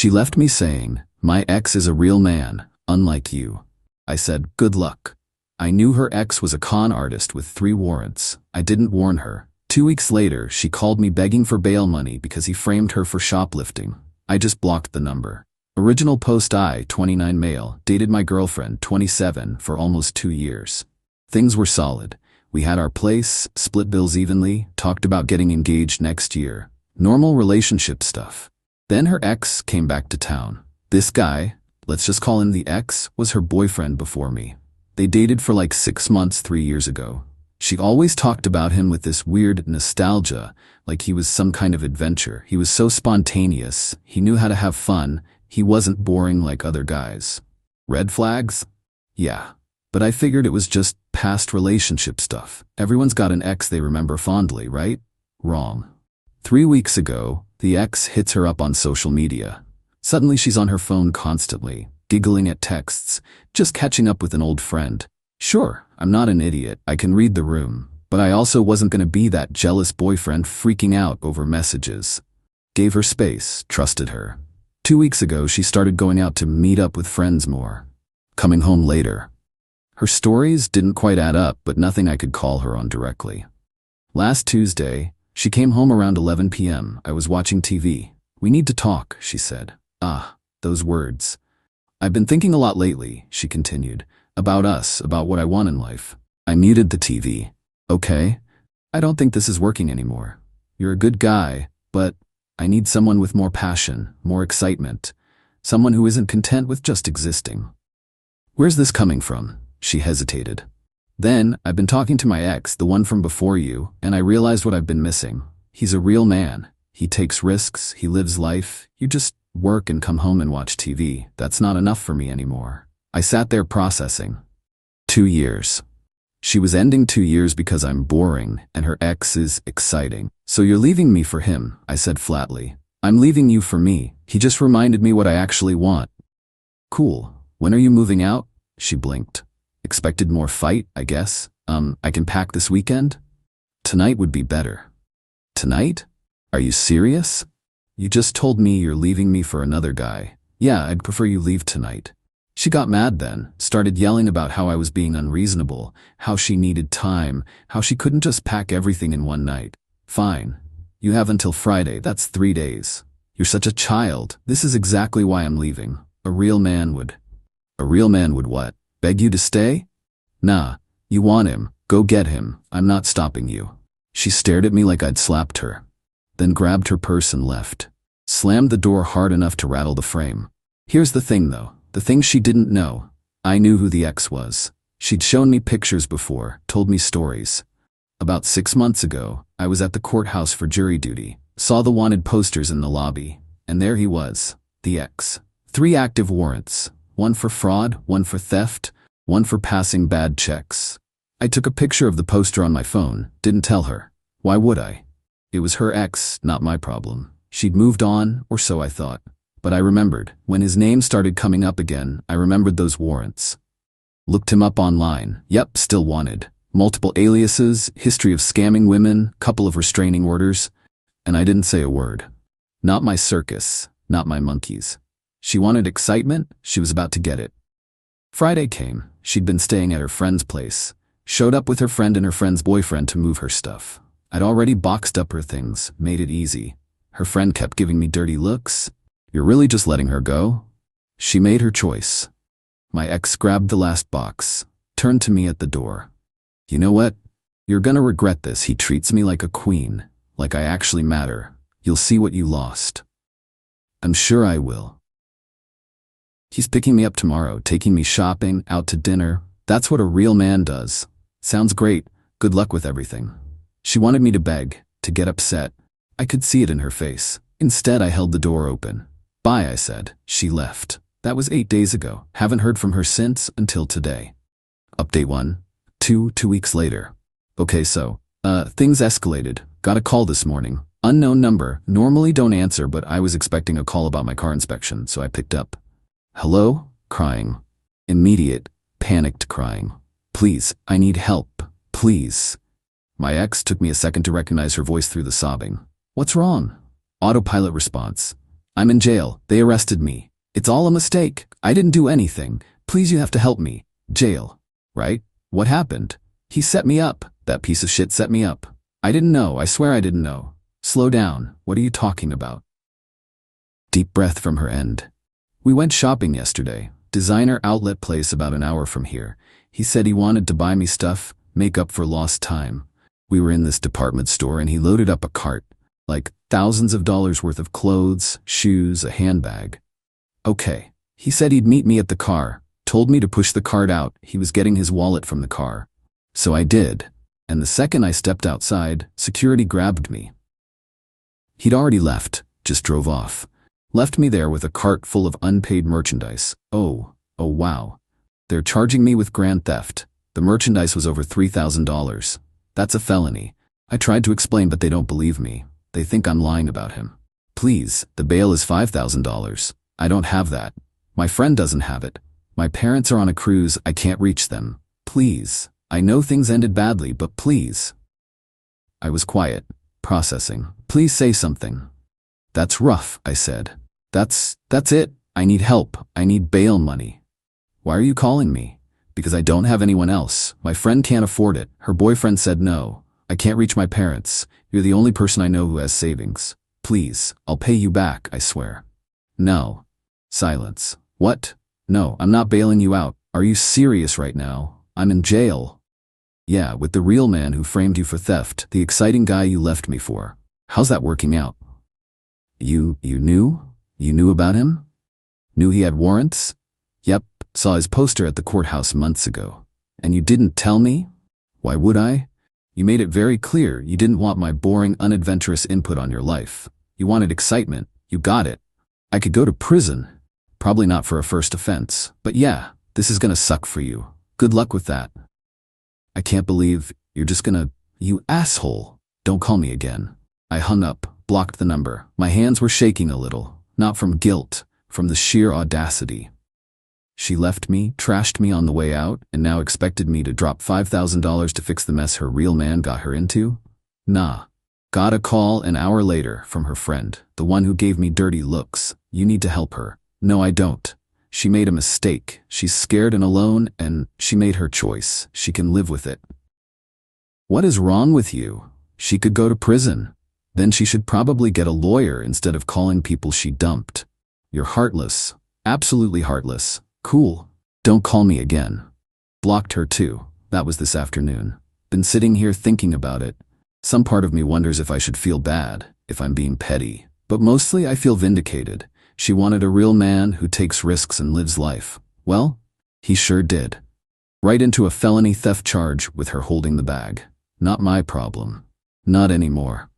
She left me saying, "My ex is a real man, unlike you." I said, "Good luck." I knew her ex was a con artist with 3 warrants. I didn't warn her. 2 weeks later, she called me begging for bail money because he framed her for shoplifting. I just blocked the number. Original post: I, 29 male, dated my girlfriend, 27, for almost 2 years. Things were solid. We had our place, split bills evenly, talked about getting engaged next year. Normal relationship stuff. Then her ex came back to town. This guy, let's just call him the ex, was her boyfriend before me. They dated for like 6 months 3 years ago. She always talked about him with this weird nostalgia, like he was some kind of adventure. He was so spontaneous, he knew how to have fun, he wasn't boring like other guys. Red flags? Yeah. But I figured it was just past relationship stuff. Everyone's got an ex they remember fondly, right? Wrong. 3 weeks ago, the ex hits her up on social media. Suddenly she's on her phone constantly, giggling at texts, just catching up with an old friend. Sure, I'm not an idiot, I can read the room, but I also wasn't gonna be that jealous boyfriend freaking out over messages. Gave her space, trusted her. 2 weeks ago, she started going out to meet up with friends more. Coming home later. Her stories didn't quite add up, but nothing I could call her on directly. Last Tuesday, she came home around 11 p.m. I was watching TV. "We need to talk," she said. Ah, those words. "I've been thinking a lot lately," she continued, "about us, about what I want in life." I muted the TV. "Okay, I don't think this is working anymore. You're a good guy, but I need someone with more passion, more excitement, someone who isn't content with just existing." "Where's this coming from?" She hesitated. "Then, I've been talking to my ex, the one from before you, and I realized what I've been missing. He's a real man. He takes risks, he lives life. You just work and come home and watch TV. That's not enough for me anymore." I sat there processing. 2 years. She was ending 2 years because I'm boring, and her ex is exciting. "So you're leaving me for him," I said flatly. "I'm leaving you for me. He just reminded me what I actually want." "Cool. When are you moving out?" She blinked. "Expected more fight, I guess. I can pack this weekend?" "Tonight would be better." "Tonight? Are you serious? You just told me you're leaving me for another guy." "Yeah, I'd prefer you leave tonight." She got mad then, started yelling about how I was being unreasonable, how she needed time, how she couldn't just pack everything in one night. "Fine. You have until Friday, that's 3 days. You're such a child. This is exactly why I'm leaving. A real man would." "A real man would what? Beg you to stay?" "Nah, you want him, go get him. I'm not stopping you." She stared at me like I'd slapped her, then grabbed her purse and left. Slammed the door hard enough to rattle the frame. Here's the thing though, the thing she didn't know. I knew who the ex was. She'd shown me pictures before, told me stories. About 6 months ago, I was at the courthouse for jury duty, saw the wanted posters in the lobby, and there he was, the ex. 3 active warrants. 1 for fraud, 1 for theft, 1 for passing bad checks. I took a picture of the poster on my phone, didn't tell her. Why would I? It was her ex, not my problem. She'd moved on, or so I thought. But I remembered, when his name started coming up again, I remembered those warrants. Looked him up online. Yep, still wanted. Multiple aliases, history of scamming women, couple of restraining orders. And I didn't say a word. Not my circus, not my monkeys. She wanted excitement, she was about to get it. Friday came. She'd been staying at her friend's place. Showed up with her friend and her friend's boyfriend to move her stuff. I'd already boxed up her things, made it easy. Her friend kept giving me dirty looks. "You're really just letting her go?" She made her choice. My ex grabbed the last box, turned to me at the door. "You know what? You're gonna regret this. He treats me like a queen, like I actually matter. You'll see what you lost." "I'm sure I will." He's picking me up tomorrow, taking me shopping, out to dinner. That's what a real man does. Sounds great. Good luck with everything. She wanted me to beg, to get upset. I could see it in her face. Instead, I held the door open. "Bye," I said. She left. That was 8 days ago. Haven't heard from her since until today. Update 1. 2 weeks later. Okay, so, things escalated. Got a call this morning. Unknown number. Normally don't answer, but I was expecting a call about my car inspection, so I picked up. "Hello?" Crying. Immediate, panicked crying. "Please, I need help. Please." My ex took me a second to recognize her voice through the sobbing. "What's wrong?" Autopilot response. I'm in jail. They arrested me. It's all a mistake. I didn't do anything. Please, you have to help me. Jail. Right? What happened? He set me up. That piece of shit set me up. I didn't know. I swear I didn't know. Slow down. What are you talking about? Deep breath from her end. We went shopping yesterday. Designer outlet place about an hour from here. He said he wanted to buy me stuff, make up for lost time. We were in this department store and he loaded up a cart. Like thousands of dollars worth of clothes, shoes, a handbag. Okay. He said he'd meet me at the car. Told me to push the cart out. He was getting his wallet from the car. So I did. And the second I stepped outside, security grabbed me. He'd already left, just drove off. Left me there with a cart full of unpaid merchandise. Oh wow. They're charging me with grand theft. The merchandise was over $3,000. That's a felony. I tried to explain, but they don't believe me. They think I'm lying about him. Please, the bail is $5,000. I don't have that. My friend doesn't have it. My parents are on a cruise. I can't reach them. Please. I know things ended badly, but please. I was quiet, processing. Please say something. That's rough, I said. That's it. I need help. I need bail money. Why are you calling me? Because I don't have anyone else. My friend can't afford it. Her boyfriend said no. I can't reach my parents. You're the only person I know who has savings. Please, I'll pay you back, I swear. No. Silence. What? No, I'm not bailing you out. Are you serious right now? I'm in jail. Yeah, with the real man who framed you for theft, the exciting guy you left me for. How's that working out? You knew? You knew about him? Knew he had warrants? Yep, saw his poster at the courthouse months ago. And you didn't tell me? Why would I? You made it very clear you didn't want my boring, unadventurous input on your life. You wanted excitement. You got it. I could go to prison. Probably not for a first offense. But yeah, this is gonna suck for you. Good luck with that. I can't believe you're just gonna... You asshole. Don't call me again. I hung up, blocked the number. My hands were shaking a little. Not from guilt, from the sheer audacity. She left me, trashed me on the way out, and now expected me to drop $5,000 to fix the mess her real man got her into? Nah. Got a call an hour later from her friend, the one who gave me dirty looks. You need to help her. No, I don't. She made a mistake. She's scared and alone, and she made her choice. She can live with it. What is wrong with you? She could go to prison. Then she should probably get a lawyer instead of calling people she dumped. You're heartless. Absolutely heartless. Cool. Don't call me again. Blocked her too. That was this afternoon. Been sitting here thinking about it. Some part of me wonders if I should feel bad, if I'm being petty. But mostly I feel vindicated. She wanted a real man who takes risks and lives life. Well, he sure did. Right into a felony theft charge with her holding the bag. Not my problem. Not anymore.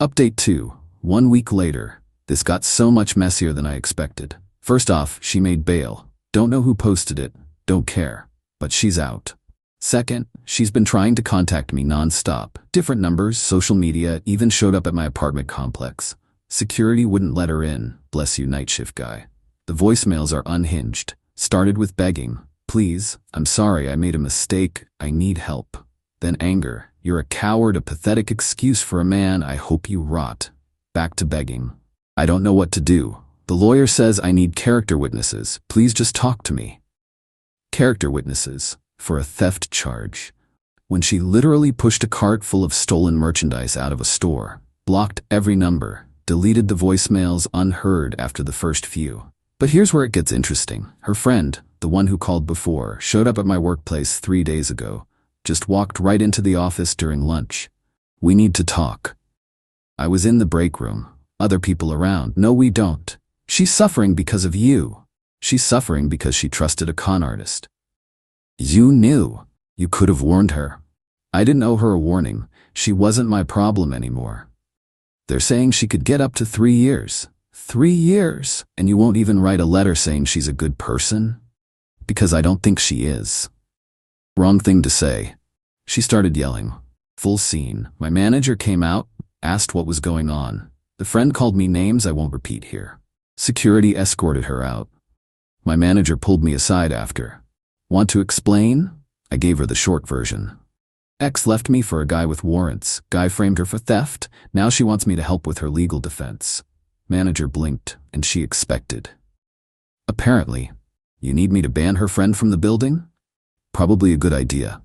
Update 2. 1 week later. This got so much messier than I expected. First off, she made bail. Don't know who posted it. Don't care. But she's out. Second, she's been trying to contact me non-stop. Different numbers, social media, even showed up at my apartment complex. Security wouldn't let her in. Bless you, night shift guy. The voicemails are unhinged. Started with begging. Please, I'm sorry, I made a mistake. I need help. Then anger. You're a coward, a pathetic excuse for a man. I hope you rot. Back to begging. I don't know what to do. The lawyer says I need character witnesses. Please just talk to me. Character witnesses for a theft charge. When she literally pushed a cart full of stolen merchandise out of a store, blocked every number, deleted the voicemails unheard after the first few. But here's where it gets interesting. Her friend, the one who called before, showed up at my workplace 3 days ago. Just walked right into the office during lunch. We need to talk. I was in the break room. Other people around. No, we don't. She's suffering because of you. She's suffering because she trusted a con artist. You knew. You could have warned her. I didn't owe her a warning. She wasn't my problem anymore. They're saying she could get up to 3 years. 3 years? And you won't even write a letter saying she's a good person? Because I don't think she is. Wrong thing to say. She started yelling. Full scene. My manager came out, asked what was going on. The friend called me names I won't repeat here. Security escorted her out. My manager pulled me aside after. Want to explain? I gave her the short version. Ex left me for a guy with warrants. Guy framed her for theft. Now she wants me to help with her legal defense. Manager blinked, and she expected. Apparently. You need me to ban her friend from the building? Probably a good idea.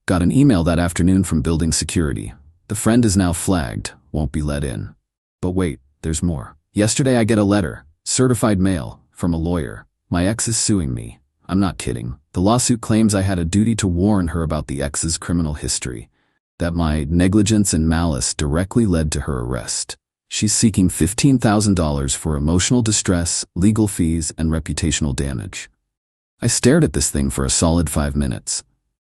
Got an email that afternoon from building security. The friend is now flagged, won't be let in. But wait, there's more. Yesterday I get a letter, certified mail, from a lawyer. My ex is suing me. I'm not kidding. The lawsuit claims I had a duty to warn her about the ex's criminal history, that my negligence and malice directly led to her arrest. She's seeking $15,000 for emotional distress, legal fees, and reputational damage. I stared at this thing for a solid 5 minutes.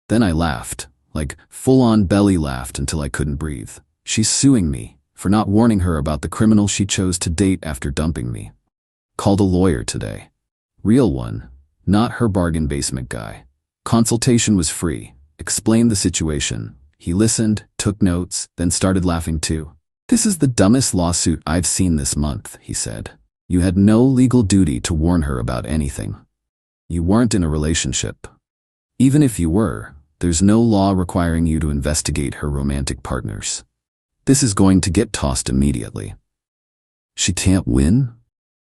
Then I laughed, like full-on belly laughed until I couldn't breathe. She's suing me for not warning her about the criminal she chose to date after dumping me. Called a lawyer today. Real one, not her bargain basement guy. Consultation was free. Explained the situation. He listened, took notes, then started laughing too. This is the dumbest lawsuit I've seen this month, he said. You had no legal duty to warn her about anything. You weren't in a relationship. Even if you were, there's no law requiring you to investigate her romantic partners. This is going to get tossed immediately. She can't win?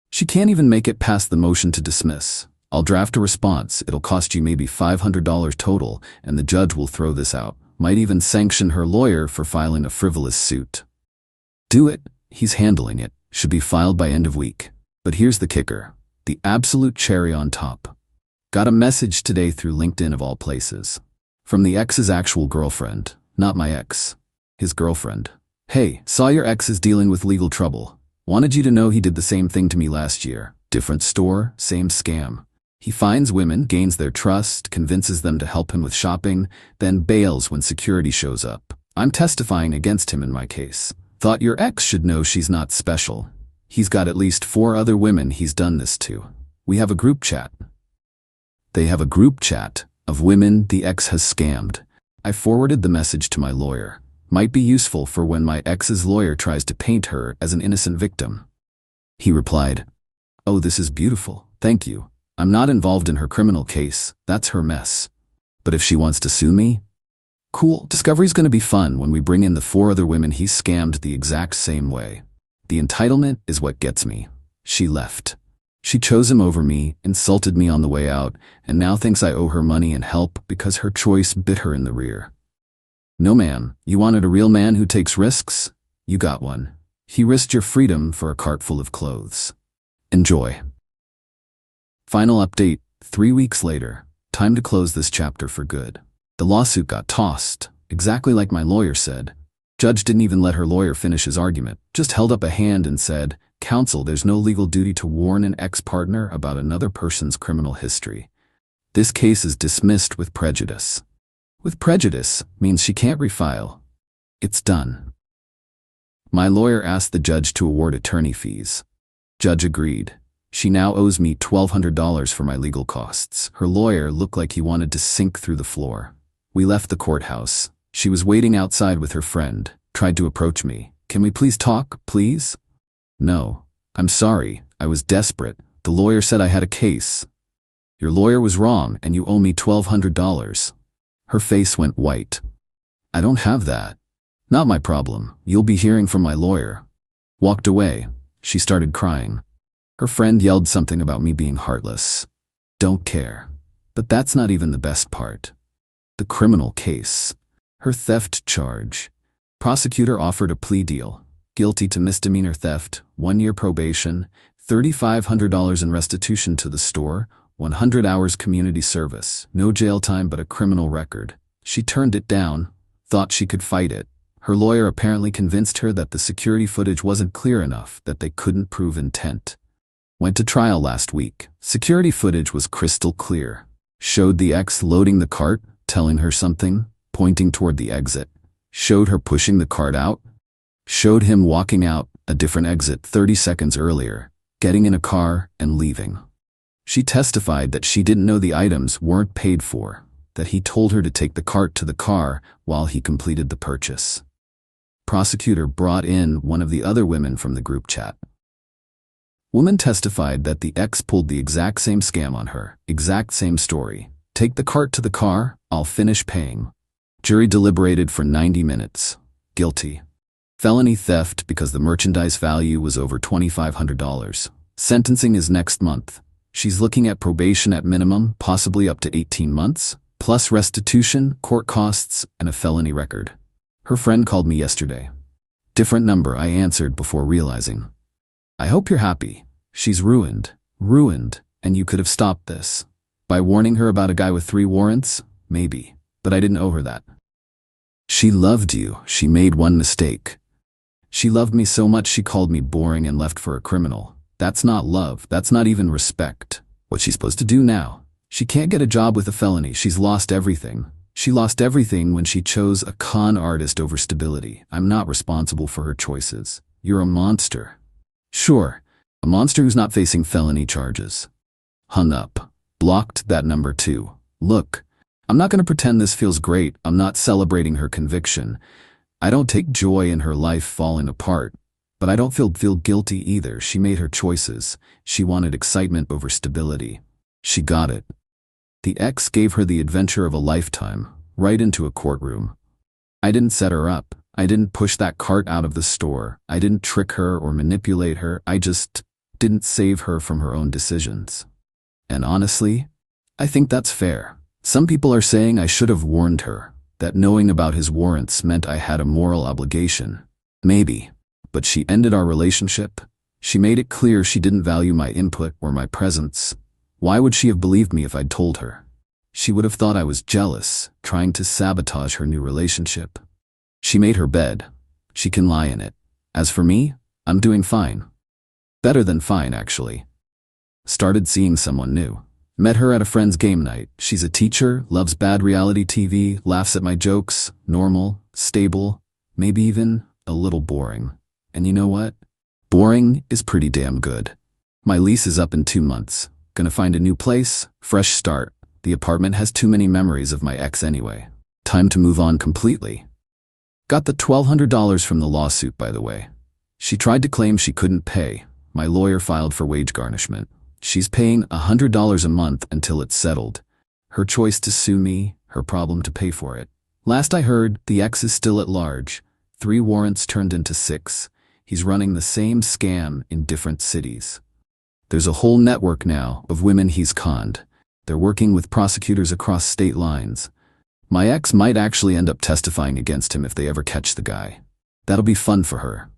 She can't even make it past the motion to dismiss. I'll draft a response. It'll cost you maybe $500 total, and the judge will throw this out. Might even sanction her lawyer for filing a frivolous suit. Do it. He's handling it. Should be filed by end of week. But here's the kicker. The absolute cherry on top. Got a message today through LinkedIn of all places. From the ex's actual girlfriend. Not my ex. His girlfriend. Hey, saw your ex is dealing with legal trouble. Wanted you to know he did the same thing to me last year. Different store, same scam. He finds women, gains their trust, convinces them to help him with shopping, then bails when security shows up. I'm testifying against him in my case. Thought your ex should know she's not special. He's got at least 4 other women he's done this to. We have a group chat. They have a group chat of women the ex has scammed. I forwarded the message to my lawyer. Might be useful for when my ex's lawyer tries to paint her as an innocent victim. He replied, "Oh, this is beautiful. Thank you. I'm not involved in her criminal case. That's her mess. But if she wants to sue me? Cool. Discovery's gonna be fun when we bring in the 4 other women he scammed the exact same way. The entitlement is what gets me." She left. She chose him over me, insulted me on the way out, and now thinks I owe her money and help because her choice bit her in the rear. No ma'am, you wanted a real man who takes risks? You got one. He risked your freedom for a cart full of clothes. Enjoy. Final update, 3 weeks later. Time to close this chapter for good. The lawsuit got tossed, exactly like my lawyer said. Judge didn't even let her lawyer finish his argument, just held up a hand and said, "Counsel, there's no legal duty to warn an ex-partner about another person's criminal history. This case is dismissed with prejudice." With prejudice means she can't refile. It's done. My lawyer asked the judge to award attorney fees. Judge agreed. She now owes me $1,200 for my legal costs. Her lawyer looked like he wanted to sink through the floor. We left the courthouse. She was waiting outside with her friend, tried to approach me. "Can we please talk, please?" "No. I'm sorry. I was desperate. The lawyer said I had a case." "Your lawyer was wrong and you owe me $1,200. Her face went white. "I don't have that." "Not my problem. You'll be hearing from my lawyer." Walked away. She started crying. Her friend yelled something about me being heartless. Don't care. But that's not even the best part. The criminal case. Her theft charge. Prosecutor offered a plea deal. Guilty to misdemeanor theft, 1 year probation, $3,500 in restitution to the store, 100 hours community service, no jail time but a criminal record. She turned it down, thought she could fight it. Her lawyer apparently convinced her that the security footage wasn't clear enough, that they couldn't prove intent. Went to trial last week. Security footage was crystal clear. Showed the ex loading the cart, telling her something, pointing toward the exit. Showed her pushing the cart out. Showed him walking out a different exit 30 seconds earlier, getting in a car and leaving. She testified that she didn't know the items weren't paid for, that he told her to take the cart to the car while he completed the purchase. Prosecutor brought in one of the other women from the group chat. Woman testified that the ex pulled the exact same scam on her, exact same story. Take the cart to the car, I'll finish paying. Jury deliberated for 90 minutes. Guilty. Felony theft because the merchandise value was over $2,500. Sentencing is next month. She's looking at probation at minimum, possibly up to 18 months, plus restitution, court costs, and a felony record. Her friend called me yesterday. Different number, I answered before realizing. I hope you're happy. She's ruined, and you could have stopped this. By warning her about a guy with 3 warrants? Maybe, but I didn't owe her that. She loved you, she made one mistake. She loved me so much she called me boring and left for a criminal. That's not love, that's not even respect. What's she supposed to do now? She can't get a job with a felony, she's lost everything. She lost everything when she chose a con artist over stability. I'm not responsible for her choices. You're a monster. Sure, a monster who's not facing felony charges. Hung up. Blocked that number too. Look, I'm not going to pretend this feels great. I'm not celebrating her conviction. I don't take joy in her life falling apart. But I don't feel guilty either. She made her choices. She wanted excitement over stability. She got it. The ex gave her the adventure of a lifetime, right into a courtroom. I didn't set her up. I didn't push that cart out of the store. I didn't trick her or manipulate her. I just didn't save her from her own decisions. And honestly, I think that's fair. Some people are saying I should have warned her, that knowing about his warrants meant I had a moral obligation. Maybe. But she ended our relationship. She made it clear she didn't value my input or my presence. Why would she have believed me if I'd told her? She would have thought I was jealous, trying to sabotage her new relationship. She made her bed. She can lie in it. As for me, I'm doing fine. Better than fine, actually. Started seeing someone new. Met her at a friend's game night. She's a teacher, loves bad reality TV, laughs at my jokes, normal, stable, maybe even a little boring. And you know what? Boring is pretty damn good. My lease is up in 2 months. Gonna find a new place, fresh start. The apartment has too many memories of my ex anyway. Time to move on completely. Got the $1,200 from the lawsuit, by the way. She tried to claim she couldn't pay. My lawyer filed for wage garnishment. She's paying $100 a month until it's settled. Her choice to sue me, her problem to pay for it. Last I heard, the ex is still at large. 3 warrants turned into 6. He's running the same scam in different cities. There's a whole network now of women he's conned. They're working with prosecutors across state lines. My ex might actually end up testifying against him if they ever catch the guy. That'll be fun for her.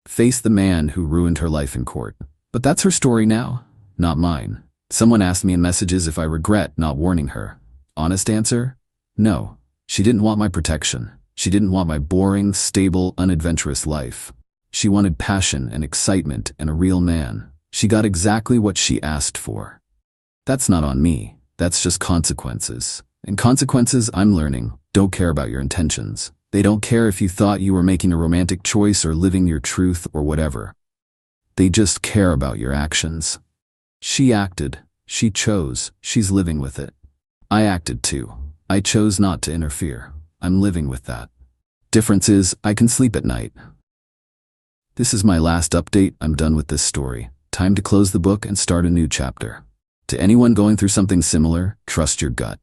Face the man who ruined her life in court. But that's her story now, not mine. Someone asked me in messages if I regret not warning her. Honest answer? No. She didn't want my protection. She didn't want my boring, stable, unadventurous life. She wanted passion and excitement and a real man. She got exactly what she asked for. That's not on me. That's just consequences. And consequences, I'm learning, don't care about your intentions. They don't care if you thought you were making a romantic choice or living your truth or whatever. They just care about your actions. She acted. She chose. She's living with it. I acted too. I chose not to interfere. I'm living with that. Difference is, I can sleep at night. This is my last update. I'm done with this story. Time to close the book and start a new chapter. To anyone going through something similar, trust your gut.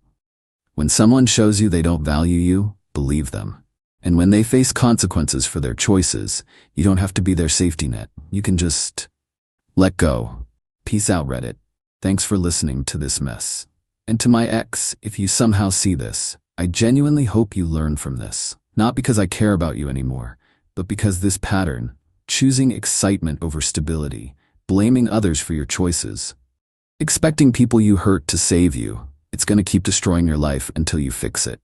When someone shows you they don't value you, believe them. And when they face consequences for their choices, you don't have to be their safety net. You can just let go. Peace out, Reddit. Thanks for listening to this mess. And to my ex, if you somehow see this, I genuinely hope you learn from this. Not because I care about you anymore, but because this pattern, choosing excitement over stability, blaming others for your choices, expecting people you hurt to save you, it's going to keep destroying your life until you fix it.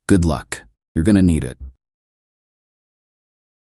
Good luck. You're going to need it.